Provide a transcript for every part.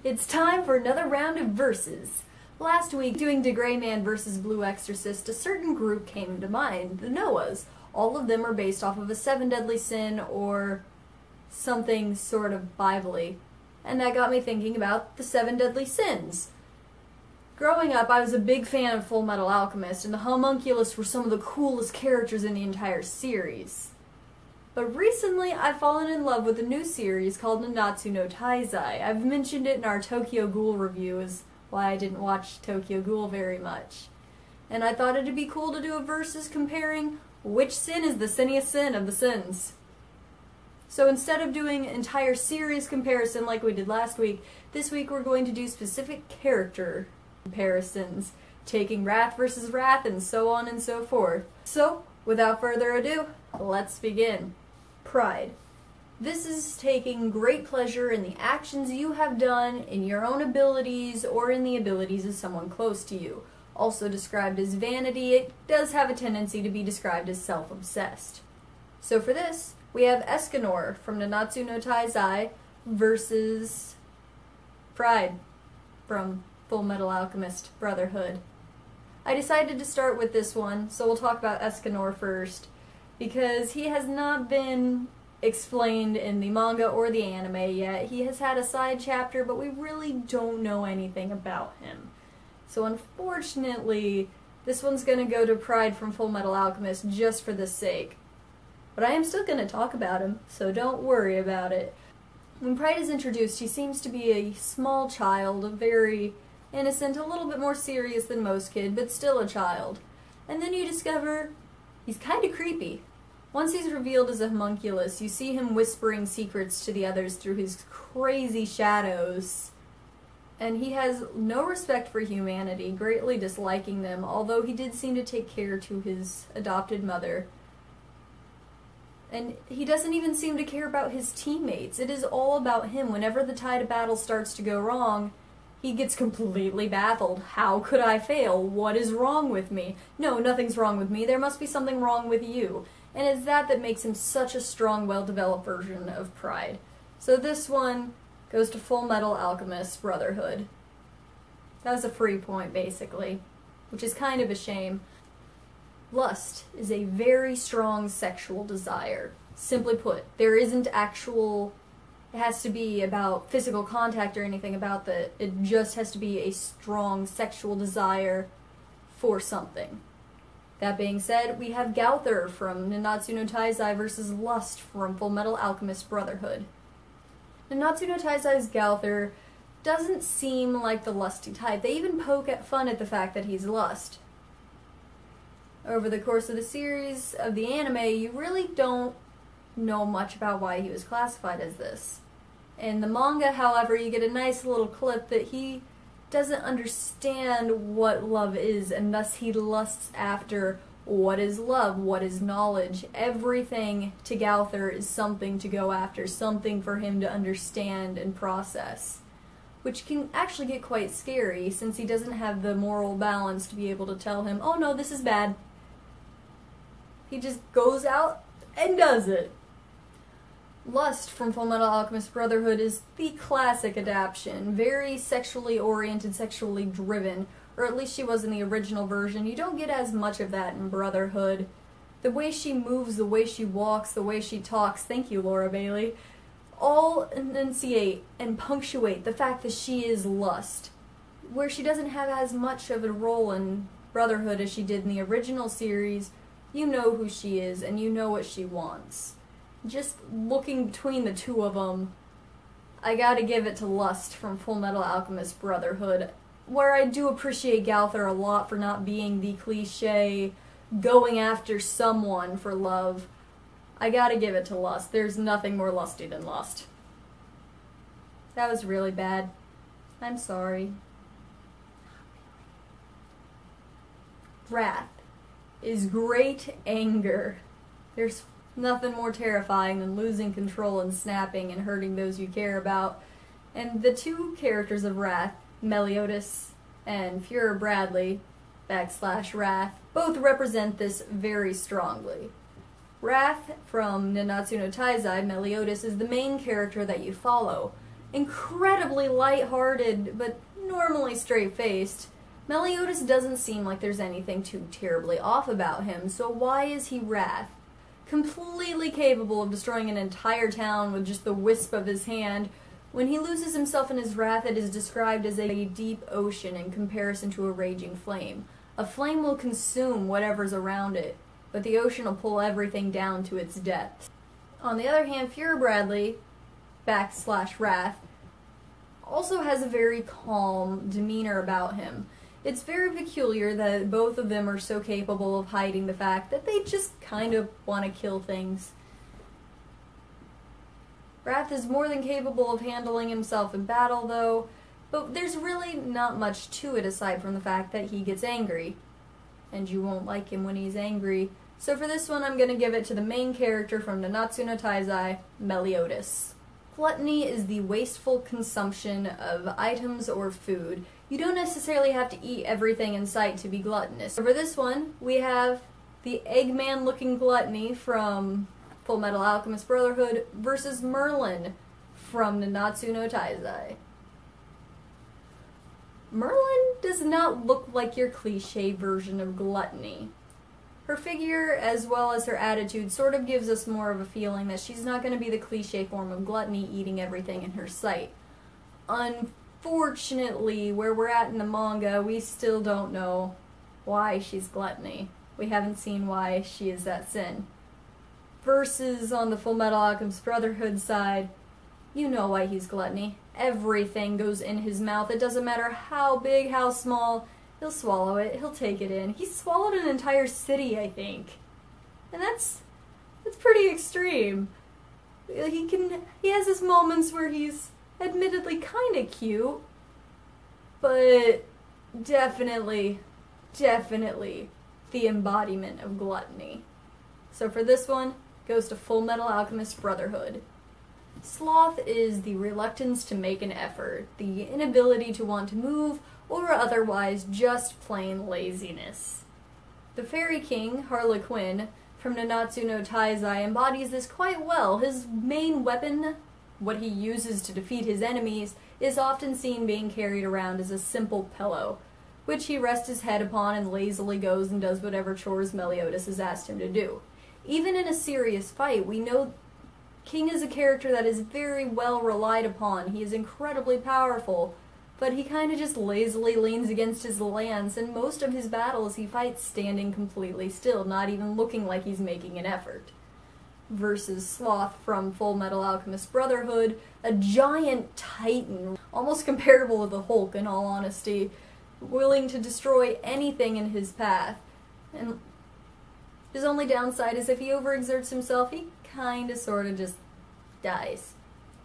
It's time for another round of verses. Last week, doing De Grey Man versus Blue Exorcist, a certain group came to mind, the Noahs. All of them are based off of a 7 deadly sin or something sort of Bible-y. And that got me thinking about the 7 deadly sins. Growing up, I was a big fan of Fullmetal Alchemist, and the homunculus were some of the coolest characters in the entire series. But recently, I've fallen in love with a new series called Nanatsu no Taizai. I've mentioned it in our Tokyo Ghoul review, is why I didn't watch Tokyo Ghoul very much. And I thought it'd be cool to do a versus comparing which sin is the sinniest sin of the sins. So instead of doing entire series comparison like we did last week, this week we're going to do specific character comparisons, taking Wrath versus Wrath and so on and so forth. So, without further ado, let's begin. Pride. This is taking great pleasure in the actions you have done, in your own abilities, or in the abilities of someone close to you. Also described as vanity, it does have a tendency to be described as self-obsessed. So for this, we have Escanor from Nanatsu no Taizai versus Pride from Fullmetal Alchemist Brotherhood. I decided to start with this one, so we'll talk about Escanor first, because he has not been explained in the manga or the anime yet. He has had a side chapter, but we really don't know anything about him. So unfortunately, this one's going to go to Pride from Fullmetal Alchemist just for this sake. But I am still going to talk about him, so don't worry about it. When Pride is introduced, he seems to be a small child, very innocent, a little bit more serious than most kids, but still a child. And then you discover he's kind of creepy. Once he's revealed as a homunculus, you see him whispering secrets to the others through his crazy shadows. And he has no respect for humanity, greatly disliking them, although he did seem to take care to his adopted mother. And he doesn't even seem to care about his teammates. It is all about him. Whenever the tide of battle starts to go wrong, he gets completely baffled. How could I fail? What is wrong with me? No, nothing's wrong with me. There must be something wrong with you. And it's that makes him such a strong, well-developed version of Pride. So this one goes to Fullmetal Alchemist Brotherhood. That was a free point, basically, which is kind of a shame. Lust is a very strong sexual desire. Simply put, there isn't actual... It has to be about physical contact or anything about that. It just has to be a strong sexual desire for something. That being said, we have Gauther from Nanatsu no Taizai versus Lust from Fullmetal Alchemist Brotherhood. Nanatsu no Taizai's Gauther doesn't seem like the lusty type. They even poke at fun at the fact that he's lust. Over the course of the series of the anime, you really don't know much about why he was classified as this. In the manga, however, you get a nice little clip that he doesn't understand what love is, and thus he lusts after what is love, what is knowledge. Everything to Gauther is something to go after, something for him to understand and process. Which can actually get quite scary, since he doesn't have the moral balance to be able to tell him, oh no, this is bad. He just goes out and does it. Lust from Fullmetal Alchemist Brotherhood is the classic adaptation, very sexually oriented, sexually driven, or at least she was in the original version. You don't get as much of that in Brotherhood. The way she moves, the way she walks, the way she talks, thank you Laura Bailey, all enunciate and punctuate the fact that she is lust, where she doesn't have as much of a role in Brotherhood as she did in the original series. You know who she is, and you know what she wants. Just looking between the two of them, I gotta give it to Lust from Fullmetal Alchemist Brotherhood, where I do appreciate Gauther a lot for not being the cliche, going after someone for love. I gotta give it to Lust. There's nothing more lusty than Lust. That was really bad. I'm sorry. Wrath is great anger. There's nothing more terrifying than losing control and snapping and hurting those you care about. And the two characters of Wrath, Meliodas and Fuhrer Bradley, /Wrath, both represent this very strongly. Wrath from Nanatsu no Taizai, Meliodas, is the main character that you follow. incredibly light-hearted, but normally straight-faced, Meliodas doesn't seem like there's anything too terribly off about him, so why is he Wrath? Completely capable of destroying an entire town with just the wisp of his hand. When he loses himself in his wrath, it is described as a deep ocean in comparison to a raging flame. A flame will consume whatever's around it, but the ocean will pull everything down to its depths. On the other hand, Fuhrer Bradley, /Wrath, also has a very calm demeanor about him. It's very peculiar that both of them are so capable of hiding the fact that they just kind of want to kill things. Wrath is more than capable of handling himself in battle, though, but there's really not much to it aside from the fact that he gets angry. And you won't like him when he's angry. So for this one, I'm going to give it to the main character from Nanatsu no Taizai, Meliodas. Gluttony is the wasteful consumption of items or food. You don't necessarily have to eat everything in sight to be gluttonous. For this one, we have the Eggman-looking gluttony from Fullmetal Alchemist Brotherhood versus Merlin from Nanatsu no Taizai. Merlin does not look like your cliché version of gluttony. Her figure, as well as her attitude, sort of gives us more of a feeling that she's not going to be the cliché form of gluttony eating everything in her sight. Unfortunately, where we're at in the manga, we still don't know why she's gluttony. We haven't seen why she is that sin. Versus on the Fullmetal Alchemist Brotherhood side, you know why he's gluttony. Everything goes in his mouth. It doesn't matter how big, how small. He'll swallow it. He'll take it in. He swallowed an entire city, I think. And that's pretty extreme. He has his moments where he's admittedly kind of cute, but definitely the embodiment of gluttony. So for this one, goes to Fullmetal Alchemist Brotherhood. Sloth is the reluctance to make an effort, the inability to want to move, or otherwise just plain laziness. The Fairy King, Harlequin, from Nanatsu no Taizai embodies this quite well. His main weapon, what he uses to defeat his enemies, is often seen being carried around as a simple pillow, which he rests his head upon and lazily goes and does whatever chores Meliodas has asked him to do. Even in a serious fight, we know King is a character that is very well relied upon. He is incredibly powerful, but he kind of just lazily leans against his lance, and most of his battles he fights standing completely still, not even looking like he's making an effort. Versus Sloth from Fullmetal Alchemist Brotherhood, a giant titan, almost comparable to the Hulk in all honesty, willing to destroy anything in his path. And his only downside is if he overexerts himself, he kinda sorta just dies.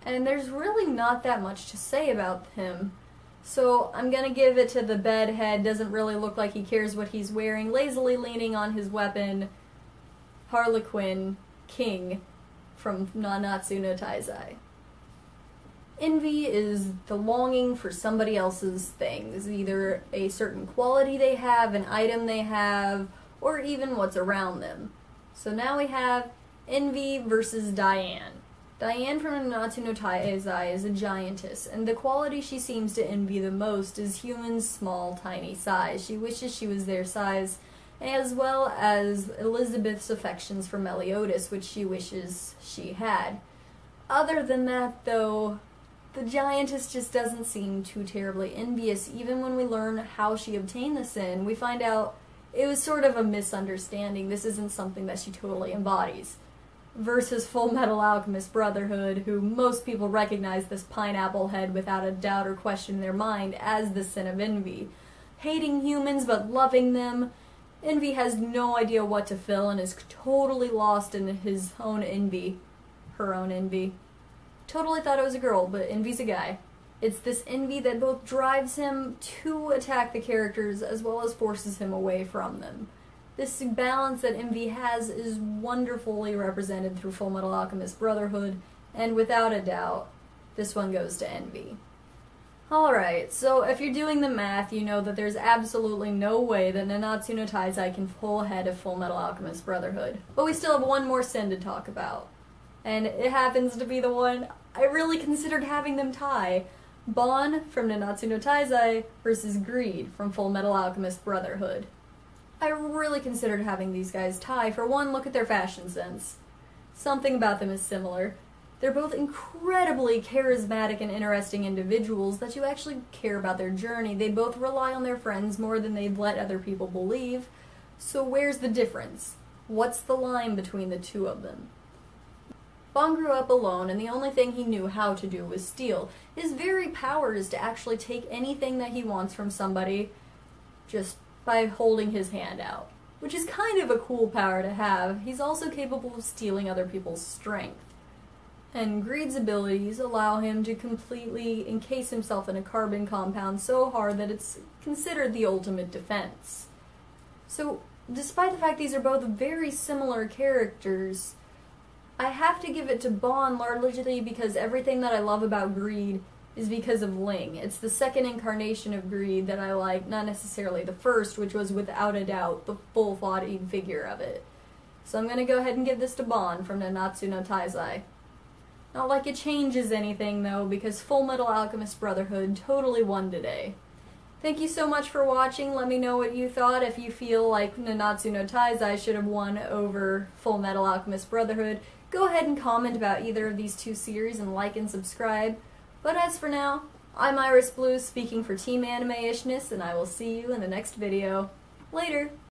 And there's really not that much to say about him. So I'm gonna give it to the bedhead, doesn't really look like he cares what he's wearing, lazily leaning on his weapon, Harlequin King from Nanatsu no Taizai. Envy is the longing for somebody else's things, either a certain quality they have, an item they have, or even what's around them. So now we have Envy versus Diane. Diane from Nanatsu no Taizai is a giantess, and the quality she seems to envy the most is humans' small, tiny size. She wishes she was their size, as well as Elizabeth's affections for Meliodas, which she wishes she had. Other than that, though, the giantess just doesn't seem too terribly envious. Even when we learn how she obtained the sin, we find out it was sort of a misunderstanding. This isn't something that she totally embodies. Versus Fullmetal Alchemist Brotherhood, who most people recognize this pineapple head without a doubt or question in their mind as the sin of envy. Hating humans but loving them, Envy has no idea what to feel and is totally lost in his own envy. Her own envy. Totally thought it was a girl, but Envy's a guy. It's this envy that both drives him to attack the characters as well as forces him away from them. This balance that Envy has is wonderfully represented through Fullmetal Alchemist Brotherhood, and without a doubt, this one goes to Envy. Alright, so if you're doing the math, you know that there's absolutely no way that Nanatsu no Taizai can pull ahead of Fullmetal Alchemist Brotherhood. But we still have one more sin to talk about. And it happens to be the one I really considered having them tie. Bon from Nanatsu no Taizai versus Greed from Fullmetal Alchemist Brotherhood. I really considered having these guys tie. For one, look at their fashion sense. Something about them is similar. They're both incredibly charismatic and interesting individuals that you actually care about their journey. They both rely on their friends more than they'd let other people believe. So where's the difference? What's the line between the two of them? Bon grew up alone, and the only thing he knew how to do was steal. His very power is to actually take anything that he wants from somebody just by holding his hand out, which is kind of a cool power to have. He's also capable of stealing other people's strength. And Greed's abilities allow him to completely encase himself in a carbon compound so hard that it's considered the ultimate defense. So, despite the fact these are both very similar characters, I have to give it to Bon largely because everything that I love about Greed is because of Ling. It's the second incarnation of Greed that I like, not necessarily the first, which was without a doubt the full-bodied figure of it. So I'm going to go ahead and give this to Bon from Nanatsu no Taizai. Not like it changes anything though, because Fullmetal Alchemist Brotherhood totally won today. Thank you so much for watching. Let me know what you thought. If you feel like Nanatsu no Taizai should have won over Fullmetal Alchemist Brotherhood, go ahead and comment about either of these two series and like and subscribe. But as for now, I'm Aeris-Blue speaking for Team Animeishness, and I will see you in the next video. Later!